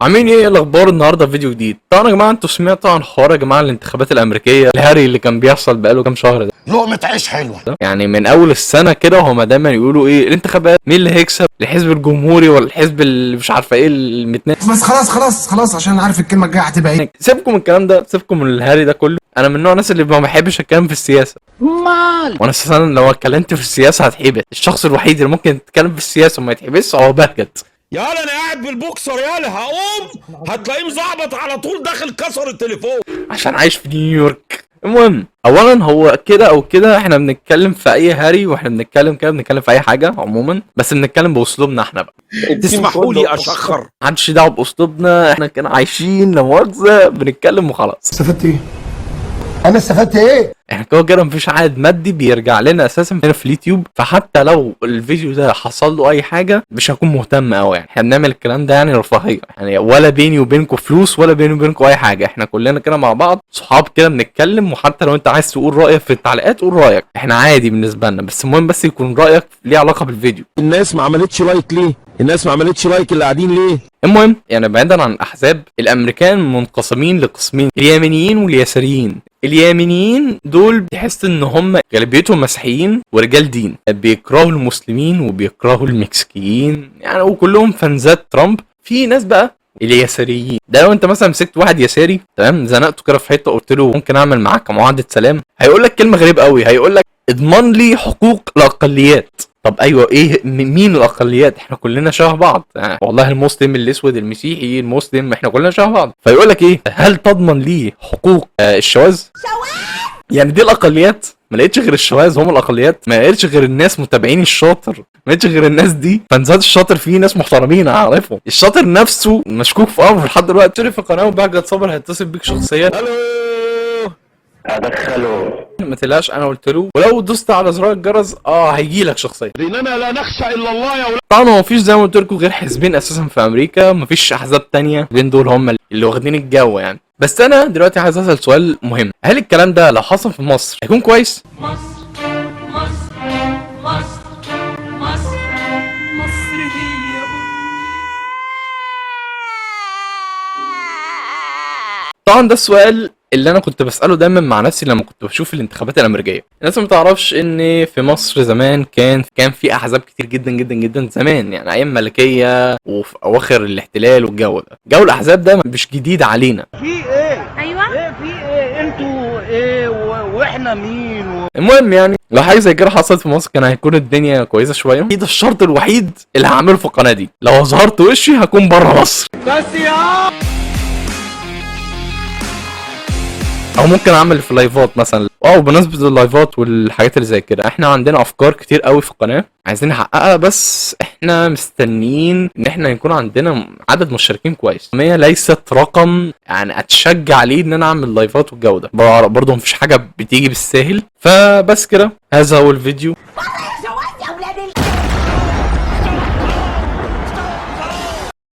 عاملين ايه الاخبار؟ النهارده فيديو جديد. طبعا يا جماعه انتوا سمعتوا عن حوار يا جماعه الانتخابات الامريكيه الهري اللي كان بيحصل بقاله كام شهر ده. لقمة عيش حلوة. يعني من اول السنه كده هما دايما يقولوا ايه الانتخابات، مين اللي هيكسب، الحزب الجمهوري ولا الحزب اللي مش عارفه ايه المتناقض. بس خلاص عشان عارف الكلمه الجايه هتبقى ايه. سيبكم من الكلام ده، سيبكم من الهري ده كله. انا من نوع الناس اللي ما بحبش اتكلم في السياسه. وانا اساسا لو اتكلمت في السياسه هتحبس. الشخص الوحيد اللي ممكن يتكلم في السياسه وما يتحبسش هو بهجت. يالا انا قاعد بالبوكسر، يالا هقوم هتلاقيه مظبط على طول داخل كسر التليفون عشان عايش في نيويورك. المهم، اولا هو كده او كده احنا بنتكلم في اي هري، واحنا بنتكلم كده بنتكلم في اي حاجه عموما، بس بنتكلم باسلوبنا احنا بقى. تسمحوا لي اشخر؟ محدش دعوه باسلوبنا، احنا كنا عايشين لا مؤاخذه بنتكلم وخلاص. استفدت ايه؟ أنا استفدت إيه؟ احنا كده مفيش عائد مادي بيرجع لنا اساسا هنا في اليوتيوب، فحتى لو الفيديو ده حصل له اي حاجه مش هكون مهتم قوي. يعني احنا بنعمل الكلام ده يعني رفاهيه، يعني ولا بيني وبينكم فلوس ولا بيني وبينكم اي حاجه. احنا كلنا كده مع بعض صحاب كده بنتكلم، وحتى لو انت عايز تقول رايك في التعليقات قول رايك، احنا عادي بالنسبه لنا، بس المهم بس يكون رايك ليه علاقه بالفيديو. الناس ما عملتش لايك ليه؟ الناس ما عملتش لايك اللي قاعدين ليه؟ المهم يعني بعيدا عن الاحزاب، الامريكان منقسمين لقسمين، اليمينيين واليساريين. اليمينيين دول تحس ان هم غالبيتهم مسيحيين ورجال دين، بيكرهوا المسلمين وبيكرهوا المكسيكيين يعني، وكلهم فانزات ترامب. في ناس بقى اليساريين، ده لو انت مثلا مسكت واحد يساري تمام، زنقته كده في حته قلت له ممكن اعمل معاك معاهده سلام، هيقول لك كلمه غريبه قوي، هيقول لك اضمن لي حقوق الاقليات. طب ايوه، ايه مين الاقليات؟ احنا كلنا شبه بعض يعني، والله المسلم الاسود المسيحي المسلم احنا كلنا شبه بعض. فيقول لك ايه، هل تضمن لي حقوق الشواذ؟ يعني دي الاقليات؟ ما لقيتش غير الشواذ هم الاقليات، ما لقيتش غير الناس متابعين الشاطر، ما لقيتش غير الناس دي. فانزات الشاطر فيه ناس محترمين اعرفهم، الشاطر نفسه مشكوك في امر لحد دلوقتي. تشترك في القناه وبهجت صابر هيتصل بيك شخصيا. الو أدخله. ما تقلقش انا قلت له، ولو دوست على زرار الجرس هيجي لك شخصيا. لاننا لا نخشى الا الله يا ولاد. طبعا هو مفيش زي ما قلت لكم غير حزبين اساسا في امريكا، مفيش احزاب تانية، بين دول هم اللي واخدين الجو يعني. بس انا دلوقتي عايز اسال سؤال مهم، هل الكلام ده لو حصل في مصر هيكون كويس؟ مصر هي طبعا ده السؤال اللي انا كنت بساله دايما مع نفسي لما كنت بشوف الانتخابات الامريكيه. الناس ما تعرفش ان في مصر زمان كان في احزاب كتير جدا جدا جدا زمان، يعني ايام ملكيه وفي اواخر الاحتلال والجو ده. جو الاحزاب ده مش جديد علينا. في ايه؟ ايوه ايه في ايه؟ انتوا ايه واحنا مين المهم يعني لو حاجه زي كده حصلت في مصر كان هيكون الدنيا كويسه شويه. ده الشرط الوحيد اللي هعمله في القناه دي، لو ظهرت وشي هكون بره مصر. بس يا او ممكن اعمل في لايفات مثلا. بمناسبه اللايفات والحاجات اللي زي كده، احنا عندنا افكار كتير قوي في القناه عايزين نحققها، بس احنا مستنيين ان احنا يكون عندنا عدد مشتركين كويس. هي ليست رقم يعني اتشجع عليه ان انا اعمل لايفات والجو ده، برضه مفيش حاجه بتيجي بالساهل. فبس كده، هذا هو الفيديو.